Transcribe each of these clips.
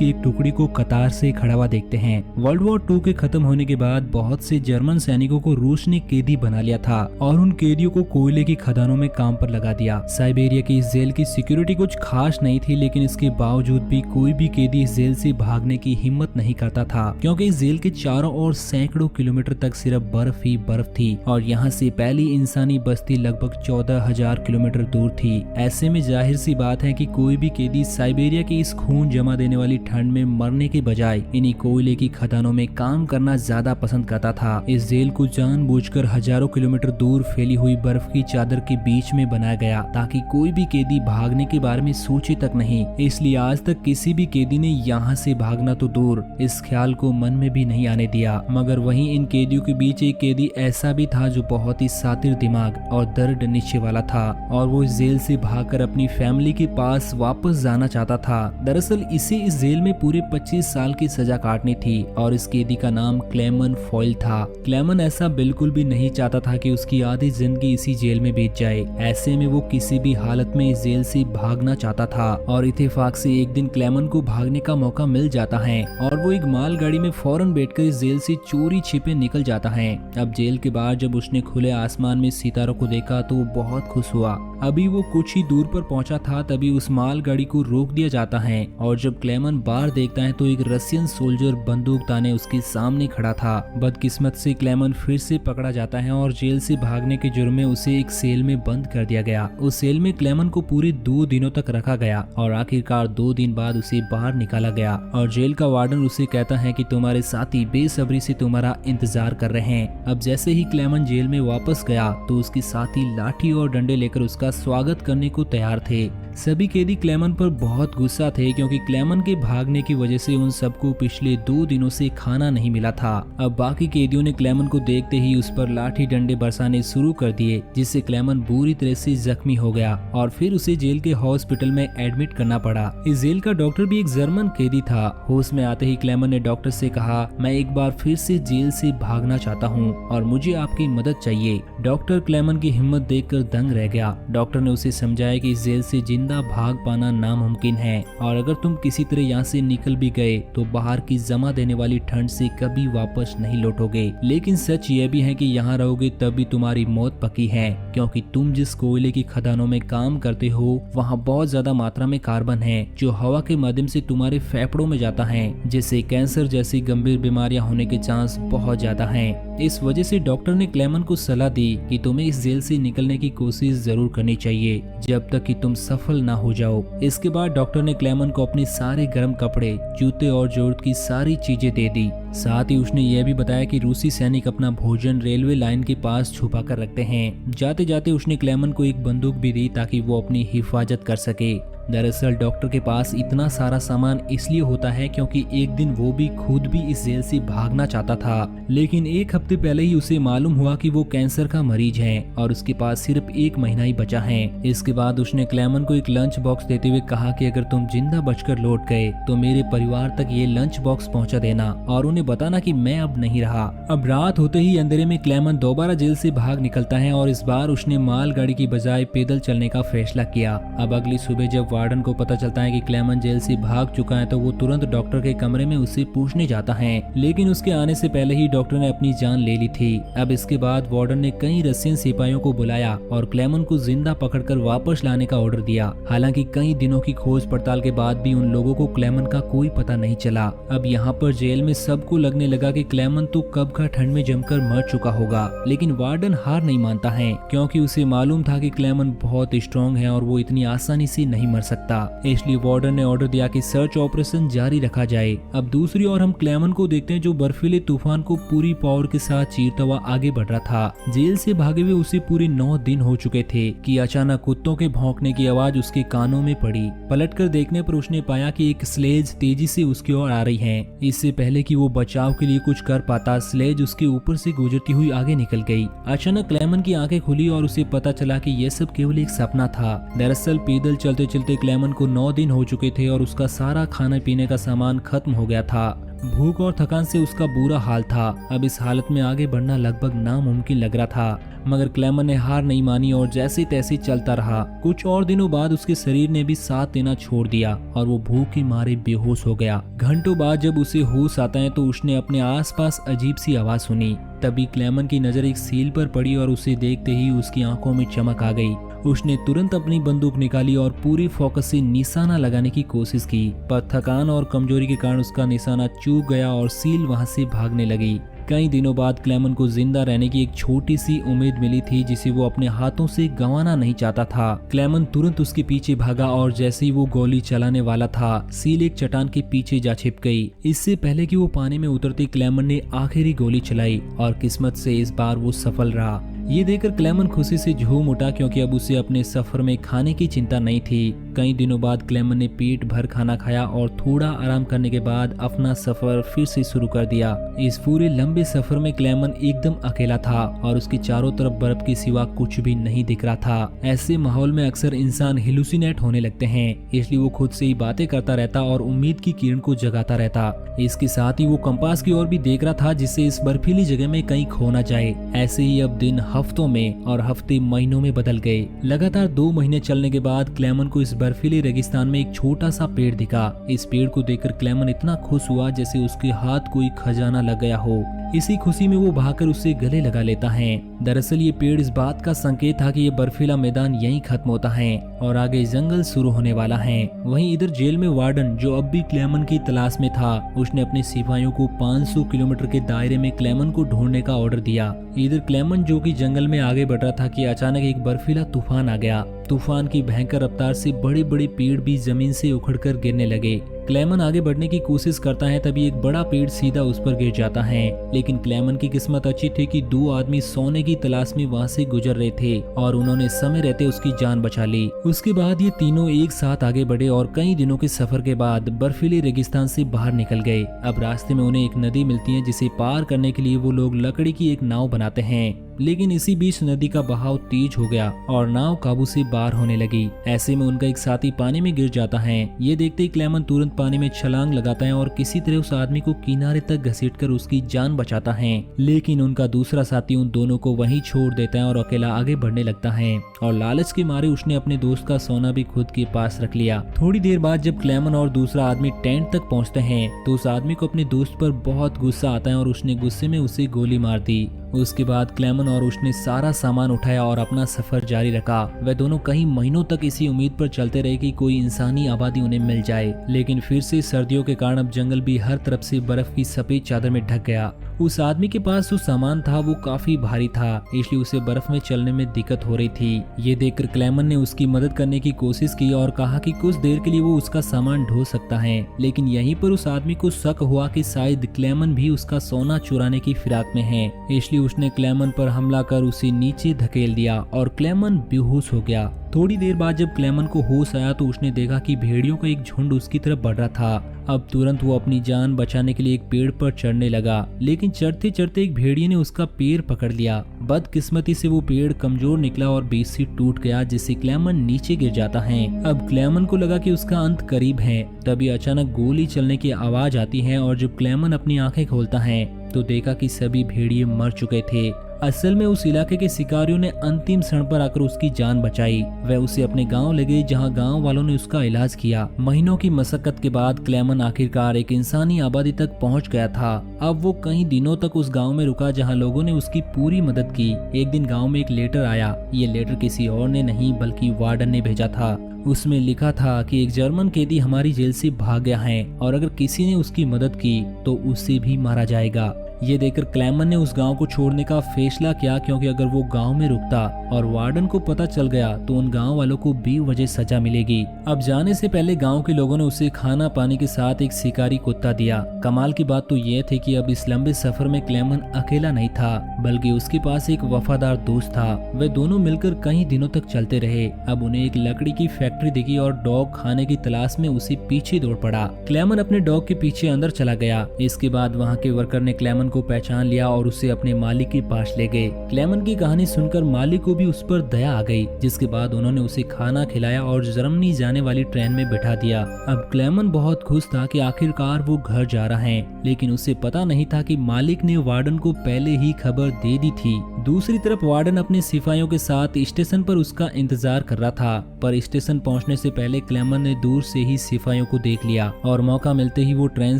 की एक टुकड़ी को कतार से खड़ा हुआ देखते हैं। वर्ल्ड वॉर 2 के खत्म होने के बाद बहुत से जर्मन सैनिकों को रूस ने कैदी बना लिया था और उन कैदियों को कोयले की खदानों में काम पर लगा दिया। साइबेरिया की इस जेल की सिक्योरिटी कुछ खास नहीं थी, लेकिन इसके बावजूद भी कोई भी कैदी इस जेल से भागने की हिम्मत नहीं करता था, क्योंकि इस जेल के चारों ओर सैकड़ों किलोमीटर तक सिर्फ बर्फ ही बर्फ थी और यहाँ से पहली इंसानी बस्ती लगभग 14,000 किलोमीटर दूर थी। ऐसे में जाहिर सी बात है कि कोई भी कैदी साइबेरिया की इस खून जमा देने वाली ठंड में मरने के बजाय इन्हीं कोयले की खदानों में काम करना ज्यादा पसंद करता था। इस जेल को जानबूझकर हजारों किलोमीटर दूर फैली हुई बर्फ की चादर के बीच में बनाया गया ताकि कोई भी कैदी भागने के बारे में सोचे तक नहीं। इसलिए आज तक किसी भी कैदी ने यहाँ से भागना तो दूर, इस ख्याल को मन में भी नहीं आने दिया। मगर वहीं इन कैदियों के बीच एक कैदी ऐसा भी था जो बहुत ही सातिर दिमाग और दर्द निश्चय वाला था और वो इस जेल से भागकर अपनी फैमिली के पास वापस जाना चाहता था। दरअसल इसे इस जेल में पूरे 25 साल की सजा काटनी थी और इस कैदी का नाम क्लेमन फॉयल था। क्लेमन ऐसा बिल्कुल भी नहीं चाहता था कि उसकी आधी जिंदगी इसी जेल में बीत जाए। ऐसे में वो किसी भी हालत में इस जेल से भागना चाहता था और इत्तेफाक से एक दिन क्लेमन को भागने का मौका मिल जाता है और वो एक मालगाड़ी में फौरन बैठकर इस जेल से चोरी छिपे निकल जाता है। अब जेल के बाहर जब उसने खुले आसमान में सितारों को देखा तो वो बहुत खुश हुआ। अभी वो कुछ ही दूर पर पहुंचा था तभी उस मालगाड़ी को रोक दिया जाता है और जब क्लेमन बाहर देखता है तो एक रशियन सोल्जर बंदूक ताने उसके सामने खड़ा था। बदकिस्मत से क्लेमन फिर से पकड़ा जाता है और जेल से भागने के जुर्म में उसे एक सेल में बंद कर दिया गया। उस सेल में क्लेमन को पूरे 2 दिनों तक रखा गया और आखिरकार 2 दिन बाद उसे बाहर निकाला गया और जेल का वार्डन उसे कहता है कि तुम्हारे साथी बेसब्री से तुम्हारा इंतजार कर रहे हैं। अब जैसे ही क्लेमन जेल में वापस गया तो उसके साथी लाठी और डंडे लेकर उसका स्वागत करने को तैयार थे। सभी कैदी क्लेमन पर बहुत गुस्सा थे क्योंकि क्लेमन के भागने की वजह से उन सबको पिछले 2 दिनों से खाना नहीं मिला था। अब बाकी कैदियों ने क्लेमन को देखते ही उस पर लाठी डंडे बरसाने शुरू कर दिए, जिससे क्लेमन बुरी तरह से जख्मी हो गया और फिर उसे जेल के हॉस्पिटल में एडमिट करना पड़ा। इस जेल का डॉक्टर भी एक जर्मन कैदी था। होश में आते ही क्लेमन ने डॉक्टर से कहा, मैं एक बार फिर से जेल से भागना चाहता हूँ और मुझे आपकी मदद चाहिए। डॉक्टर क्लेमन की हिम्मत देखकर दंग रह गया। डॉक्टर ने उसे समझाया कि इस जेल से जिंदा भाग पाना नामुमकिन है और अगर तुम किसी तरह यहाँ से निकल भी गए तो बाहर की जमा देने वाली ठंड से कभी वापस नहीं लौटोगे। लेकिन सच यह भी है कि यहाँ रहोगे तब भी तुम्हारी मौत पक्की है, क्योंकि तुम जिस कोयले की खदानों में काम करते हो वहाँ बहुत ज्यादा मात्रा में कार्बन है जो हवा के माध्यम से तुम्हारे फेफड़ों में जाता है, जिससे कैंसर जैसी गंभीर बीमारियां होने के चांस बहुत ज्यादा हैं। इस वजह से डॉक्टर ने क्लेमन को सलाह दी कि तुम्हें इस जेल से निकलने की कोशिश जरूर करनी चाहिए जब तक कि तुम सफल ना हो जाओ। इसके बाद डॉक्टर ने क्लेमन को अपने सारे गर्म कपड़े, जूते और जरूरत की सारी चीजें दे दी। साथ ही उसने यह भी बताया कि रूसी सैनिक अपना भोजन रेलवे लाइन के पास छुपा कर रखते हैं। जाते जाते उसने क्लेमन को एक बंदूक भी दी ताकि वो अपनी हिफाजत कर सके। दरअसल डॉक्टर के पास इतना सारा सामान इसलिए होता है क्योंकि एक दिन वो भी खुद भी इस जेल से भागना चाहता था, लेकिन 1 हफ्ते पहले ही उसे मालूम हुआ कि वो कैंसर का मरीज है और उसके पास सिर्फ 1 महीना ही बचा है। इसके बाद उसने क्लेमन को एक लंच बॉक्स देते हुए कहा कि अगर तुम जिंदा बचकर लौट गए तो मेरे परिवार तक ये लंच बॉक्स पहुंचा देना और उन्हें बताना कि मैं अब नहीं रहा। अब रात होते ही अंधेरे में क्लेमन दोबारा जेल से भाग निकलता है और इस बार उसने मालगाड़ी की बजाय पैदल चलने का फैसला किया। अब अगली सुबह जब वार्डन को पता चलता है कि क्लेमन जेल से भाग चुका है तो वो तुरंत डॉक्टर के कमरे में उसे पूछने जाता है, लेकिन उसके आने से पहले ही डॉक्टर ने अपनी जान ले ली थी। अब इसके बाद वार्डन ने कई रशियन सिपाहियों को बुलाया और क्लेमन को जिंदा पकड़कर वापस लाने का ऑर्डर दिया। हालांकि कई दिनों की खोज पड़ताल के बाद भी उन लोगों को क्लेमन का कोई पता नहीं चला। अब यहाँ पर जेल में सबको लगने लगा कि क्लेमन तो कब का ठंड में जमकर मर चुका होगा, लेकिन वार्डन हार नहीं मानता है क्योंकि उसे मालूम था कि क्लेमन बहुत स्ट्रॉन्ग है और वो इतनी आसानी से नहीं मर सकता। इसलिए वार्डन ने ऑर्डर दिया कि सर्च ऑपरेशन जारी रखा जाए। अब दूसरी ओर हम क्लेमन को देखते हैं जो बर्फीले तूफान को पूरी पावर के साथ चीरता हुआ आगे बढ़ रहा था। जेल से भागे हुए उसे पूरे 9 दिन हो चुके थे कि अचानक कुत्तों के भौंकने की आवाज उसके कानों में पड़ी। पलटकर देखने पर उसने पाया कि एक स्लेज तेजी से उसकी ओर आ रही है। इससे पहले कि वो बचाव के लिए कुछ कर पाता, स्लेज उसके ऊपर से गुजरती हुई आगे निकल गई। अचानक क्लेमन की आंखें खुली और उसे पता चला कि यह सब केवल एक सपना था। दरअसल पैदल चलते चलते क्लेमन को 9 दिन हो चुके थे और उसका सारा खाने पीने का सामान खत्म हो गया था। भूख और थकान से उसका बुरा हाल था। अब इस हालत में आगे बढ़ना लगभग नामुमकिन लग रहा था। मगर क्लेमन ने हार नहीं मानी और जैसे तैसे चलता रहा। कुछ और दिनों बाद उसके शरीर ने भी साथ देना छोड़ दिया और वो भूख के मारे बेहोश हो गया। घंटों बाद जब उसे होश आता है तो उसने अपने आसपास अजीब सी आवाज सुनी। तभी क्लेमन की नजर एक सील पर पड़ी और उसे देखते ही उसकी आंखों में चमक आ गई। उसने तुरंत अपनी बंदूक निकाली और पूरी फोकस से निशाना लगाने की कोशिश की, पर थकान और कमजोरी के कारण उसका निशाना चूक गया और सील वहां से भागने लगी। कई दिनों बाद क्लेमन को जिंदा रहने की एक छोटी सी उम्मीद मिली थी जिसे वो अपने हाथों से गंवाना नहीं चाहता था। क्लेमन तुरंत उसके पीछे भागा और जैसे ही वो गोली चलाने वाला था, सील एक चट्टान के पीछे जा छिप गई। इससे पहले कि वो पानी में उतरते क्लेमन ने आखिरी गोली चलाई और किस्मत से इस बार वो सफल रहा। ये देखकर क्लेमन खुशी से झूम उठा क्योंकि अब उसे अपने सफर में खाने की चिंता नहीं थी। कई दिनों बाद क्लेमन ने पेट भर खाना खाया और थोड़ा आराम करने के बाद अपना सफर फिर से शुरू कर दिया। इस पूरे लंबे सफर में क्लेमन एकदम अकेला था और उसके चारों तरफ बर्फ के सिवा कुछ भी नहीं दिख रहा था। ऐसे माहौल में अक्सर इंसान हेलुसिनेट होने लगते हैं, इसलिए वो खुद से ही बातें करता रहता और उम्मीद की किरण को जगाता रहता। इसके साथ ही वो कंपास की ओर भी देख रहा था जिससे इस बर्फीली जगह में कहीं खो ना जाए। ऐसे ही अब दिन हफ्तों में और हफ्ते महीनों में बदल गए। लगातार 2 महीने चलने के बाद क्लेमन को इस बर्फीले रेगिस्तान में एक छोटा सा पेड़ दिखा। इस पेड़ को देखकर क्लेमन इतना खुश हुआ जैसे उसके हाथ कोई खजाना लग गया हो। इसी खुशी में वो भागकर उसे गले लगा लेता है। दरअसल ये पेड़ इस बात का संकेत था कि ये बर्फीला मैदान यहीं खत्म होता है और आगे जंगल शुरू होने वाला है। वहीं इधर जेल में वार्डन, जो अब भी क्लेमन की तलाश में था, उसने अपने सिपाहियों को 500 किलोमीटर के दायरे में क्लेमन को ढूंढने का ऑर्डर दिया। इधर क्लेमन जो कि जंगल में आगे बढ़ रहा था कि अचानक एक बर्फीला तूफान आ गया। तूफान की भयंकर रफ्तार से बड़े बड़े पेड़ भी जमीन से उखड़कर गिरने लगे। क्लेमन आगे बढ़ने की कोशिश करता है, तभी एक बड़ा पेड़ सीधा उस पर गिर जाता है। लेकिन क्लेमन की किस्मत अच्छी थी कि 2 आदमी सोने की तलाश में वहां से गुजर रहे थे और उन्होंने समय रहते उसकी जान बचा ली। उसके बाद ये तीनों एक साथ आगे बढ़े और कई दिनों के सफर के बाद बर्फीले रेगिस्तान से बाहर निकल गए। अब रास्ते में उन्हें एक नदी मिलती है जिसे पार करने के लिए वो लोग लकड़ी की एक नाव बनाते हैं। लेकिन इसी बीच नदी का बहाव तेज हो गया और नाव काबू से बाहर होने लगी। ऐसे में उनका एक साथी पानी में गिर जाता है। ये देखते ही क्लेमन तुरंत पानी में छलांग लगाता है और किसी तरह उस आदमी को किनारे तक घसीटकर उसकी जान बचाता है। लेकिन उनका दूसरा साथी उन दोनों को वहीं छोड़ देता है और अकेला आगे बढ़ने लगता है और लालच के मारे उसने अपने दोस्त का सोना भी खुद के पास रख लिया। थोड़ी देर बाद जब क्लेमन और दूसरा आदमी टेंट तक पहुंचते हैं तो उस आदमी को अपने दोस्त पर बहुत गुस्सा आता है और उसने गुस्से में उसे गोली मार दी। उसके बाद क्लेमन और उसने सारा सामान उठाया और अपना सफर जारी रखा। वे दोनों कई महीनों तक इसी उम्मीद पर चलते रहे कि कोई इंसानी आबादी उन्हें मिल जाए। लेकिन फिर से सर्दियों के कारण अब जंगल भी हर तरफ से बर्फ की सफेद चादर में ढक गया। उस आदमी के पास जो सामान था वो काफी भारी था, इसलिए उसे बर्फ में चलने में दिक्कत हो रही थी। ये देखकर क्लेमन ने उसकी मदद करने की कोशिश की और कहा कि कुछ देर के लिए वो उसका सामान ढो सकता है। लेकिन यहीं पर उस आदमी को शक हुआ कि शायद क्लेमन भी उसका सोना चुराने की फिराक में है, इसलिए उसने क्लेमन पर हमला कर उसे नीचे धकेल दिया और क्लेमन बेहोश हो गया। थोड़ी देर बाद जब क्लेमन को होश आया तो उसने देखा कि भेड़ियों का एक झुंड उसकी तरफ बढ़ रहा था। अब तुरंत वो अपनी जान बचाने के लिए एक पेड़ पर चढ़ने लगा, लेकिन चढ़ते चढ़ते एक भेड़िए ने उसका पैर पकड़ लिया। बदकिस्मती से वो पेड़ कमजोर निकला और बीच से टूट गया, जिससे क्लेमन नीचे गिर जाता है। अब क्लेमन को लगा कि उसका अंत करीब है। तभी अचानक गोली चलने की आवाज आती है और जब क्लेमन अपनी आंखें खोलता है तो देखा कि सभी भेड़िए मर चुके थे। असल में उस इलाके के शिकारियों ने अंतिम क्षण पर आकर उसकी जान बचाई। वह उसे अपने गांव ले गई जहां गांव वालों ने उसका इलाज किया। महीनों की मशक्कत के बाद क्लेमन आखिरकार एक इंसानी आबादी तक पहुंच गया था। अब वो कई दिनों तक उस गांव में रुका जहां लोगों ने उसकी पूरी मदद की। एक दिन गांव में एक लेटर आया। ये लेटर किसी और ने नहीं बल्कि वार्डन ने भेजा था। उसमें लिखा था कि एक जर्मन कैदी हमारी जेल से भाग गया है और अगर किसी ने उसकी मदद की तो उसे भी मारा जाएगा। ये देखकर क्लेमन ने उस गांव को छोड़ने का फैसला किया, क्योंकि अगर वो गांव में रुकता और वार्डन को पता चल गया तो उन गांव वालों को बेवजह सजा मिलेगी। अब जाने से पहले गांव के लोगों ने उसे खाना पानी के साथ एक शिकारी कुत्ता दिया। कमाल की बात तो ये थी कि अब इस लंबे सफर में क्लेमन अकेला नहीं था, बल्कि उसके पास एक वफादार दोस्त था। वे दोनों मिलकर कई दिनों तक चलते रहे। अब उन्हें एक लकड़ी की फैक्ट्री दिखी और डॉग खाने की तलाश में उसे पीछे दौड़ पड़ा। क्लेमन अपने डॉग के पीछे अंदर चला गया। इसके बाद वहाँ के वर्कर ने क्लेमन को पहचान लिया और उसे अपने मालिक के पास ले गए। क्लेमन की कहानी सुनकर मालिक को भी उस पर दया आ गई, जिसके बाद उन्होंने उसे खाना खिलाया और जर्मनी जाने वाली ट्रेन में बिठा दिया। अब क्लेमन बहुत खुश था कि आखिरकार वो घर जा रहा है, लेकिन उसे पता नहीं था कि मालिक ने वार्डन को पहले ही खबर दे दी थी। दूसरी तरफ वार्डन अपने सिपाहियों के साथ स्टेशन पर उसका इंतजार कर रहा था, पर स्टेशन पहुंचने से पहले क्लेमन ने दूर से ही सिपाहियों को देख लिया और मौका मिलते ही वो ट्रेन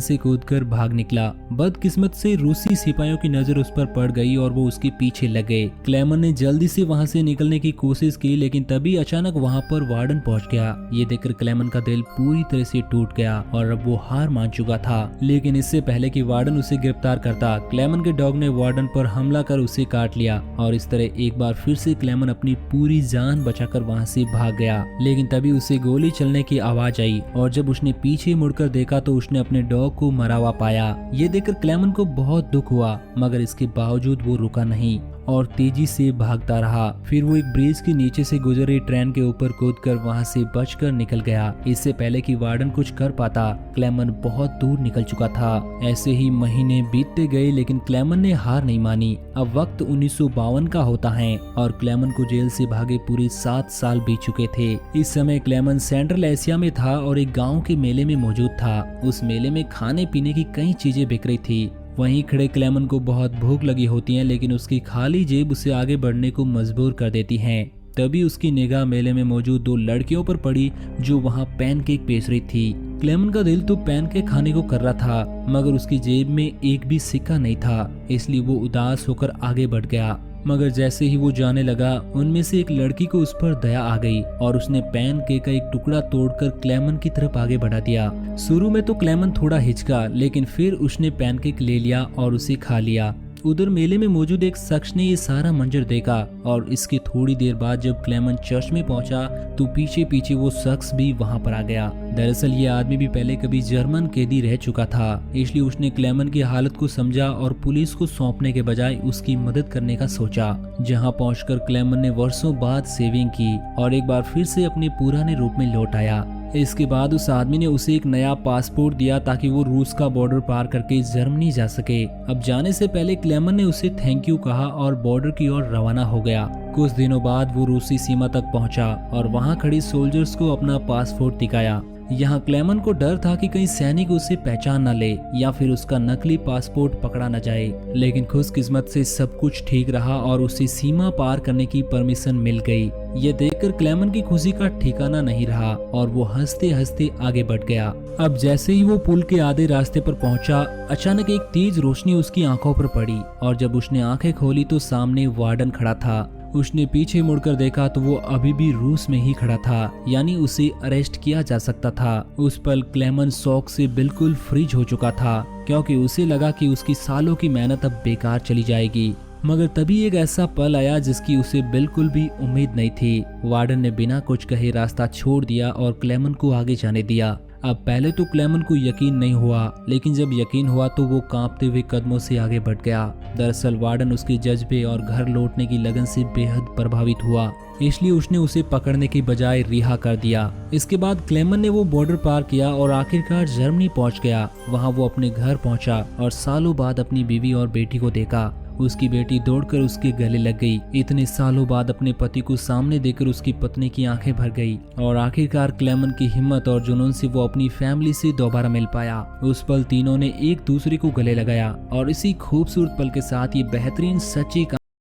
से कूदकर भाग निकला। बदकिस्मत से रूसी सिपाहियों की नजर उस पर पड़ गई और वो उसके पीछे लग गए। क्लेमन ने जल्दी से वहां से निकलने की कोशिश की, लेकिन तभी अचानक वहां पर वार्डन पहुंच गया। ये देखकर क्लेमन का दिल पूरी तरह से टूट गया और अब वो हार मान चुका था। लेकिन इससे पहले कि वार्डन उसे गिरफ्तार करता, क्लेमन के डॉग ने वार्डन पर हमला कर उसे काट लिया और इस तरह एक बार फिर से क्लेमन अपनी पूरी जान बचाकर वहां से भाग गया। लेकिन तभी उसे गोली चलने की आवाज आई और जब उसने पीछे मुड़कर देखा तो उसने अपने डॉग को मरा हुआ पाया। ये देखकर क्लेमन को बहुत दुख हुआ, मगर इसके बावजूद वो रुका नहीं और तेजी से भागता रहा। फिर वो एक ब्रिज के नीचे से गुजर रही ट्रेन के ऊपर कूदकर वहां से बचकर निकल गया। इससे पहले कि वार्डन कुछ कर पाता, क्लेमन बहुत दूर निकल चुका था। ऐसे ही महीने बीतते गए, लेकिन क्लेमन ने हार नहीं मानी। अब वक्त 1952 का होता है और क्लेमन को जेल से भागे पूरे 7 साल बीत चुके थे। इस समय क्लेमन सेंट्रल एशिया में था और एक गाँव के मेले में मौजूद था। उस मेले में खाने पीने की कई चीजें बिक रही थी। वहीं खड़े क्लेमन को बहुत भूख लगी होती है, लेकिन उसकी खाली जेब उसे आगे बढ़ने को मजबूर कर देती हैं। तभी उसकी निगाह मेले में मौजूद 2 लड़कियों पर पड़ी जो वहां पैनकेक बेच रही थी। क्लेमन का दिल तो पैनकेक खाने को कर रहा था, मगर उसकी जेब में एक भी सिक्का नहीं था, इसलिए वो उदास होकर आगे बढ़ गया। मगर जैसे ही वो जाने लगा, उनमें से एक लड़की को उस पर दया आ गई और उसने पैनकेक का एक टुकड़ा तोड़कर क्लेमन की तरफ आगे बढ़ा दिया। शुरू में तो क्लेमन थोड़ा हिचका, लेकिन फिर उसने पैनकेक ले लिया और उसे खा लिया। उधर मेले में मौजूद एक शख्स ने ये सारा मंजर देखा और इसके थोड़ी देर बाद जब क्लेमन चर्च में पहुंचा तो पीछे पीछे वो शख्स भी वहां पर आ गया। दरअसल ये आदमी भी पहले कभी जर्मन कैदी रह चुका था, इसलिए उसने क्लेमन की हालत को समझा और पुलिस को सौंपने के बजाय उसकी मदद करने का सोचा। जहां पहुंचकर क्लेमन ने वर्षों बाद सेविंग की और एक बार फिर से अपने पुराने रूप में लौट आया। इसके बाद उस आदमी ने उसे एक नया पासपोर्ट दिया ताकि वो रूस का बॉर्डर पार करके जर्मनी जा सके। अब जाने से पहले क्लेमन ने उसे थैंक यू कहा और बॉर्डर की ओर रवाना हो गया। कुछ दिनों बाद वो रूसी सीमा तक पहुंचा और वहां खड़ी सोल्जर्स को अपना पासपोर्ट दिखाया। यहाँ क्लेमन को डर था कि कहीं सैनिक उसे पहचान न ले या फिर उसका नकली पासपोर्ट पकड़ा न जाए, लेकिन खुशकिस्मत से सब कुछ ठीक रहा और उसे सीमा पार करने की परमिशन मिल गई। ये देखकर क्लेमन की खुशी का ठिकाना नहीं रहा और वो हंसते हंसते आगे बढ़ गया। अब जैसे ही वो पुल के आधे रास्ते पर पहुंचा, अचानक एक तेज रोशनी उसकी आंखों पर पड़ी और जब उसने आंखें खोली तो सामने वार्डन खड़ा था। उसने पीछे मुड़कर देखा तो वो अभी भी रूस में ही खड़ा था, यानी उसे अरेस्ट किया जा सकता था। उस पल क्लेमन शौक से बिल्कुल फ्रीज हो चुका था, क्योंकि उसे लगा कि उसकी सालों की मेहनत अब बेकार चली जाएगी। मगर तभी एक ऐसा पल आया जिसकी उसे बिल्कुल भी उम्मीद नहीं थी। वार्डन ने बिना कुछ कहे रास्ता छोड़ दिया और क्लेमन को आगे जाने दिया। अब पहले तो क्लेमन को यकीन नहीं हुआ, लेकिन जब यकीन हुआ तो वो कांपते हुए कदमों से आगे बढ़ गया। दरअसल वार्डन उसके जज्बे और घर लौटने की लगन से बेहद प्रभावित हुआ, इसलिए उसने उसे पकड़ने की बजाय रिहा कर दिया। इसके बाद क्लेमन ने वो बॉर्डर पार किया और आखिरकार जर्मनी पहुंच गया। वहां वो अपने घर पहुंचा और सालों बाद अपनी बीवी और बेटी को देखा। उसकी बेटी दौड़कर उसके गले लग गई। इतने सालों बाद अपने पति को सामने देखकर उसकी पत्नी की आंखें भर गई और आखिरकार क्लेमन की हिम्मत और जुनून से वो अपनी फैमिली से दोबारा मिल पाया। उस पल तीनों ने एक दूसरे को गले लगाया और इसी खूबसूरत पल के साथ ये बेहतरीन सच्ची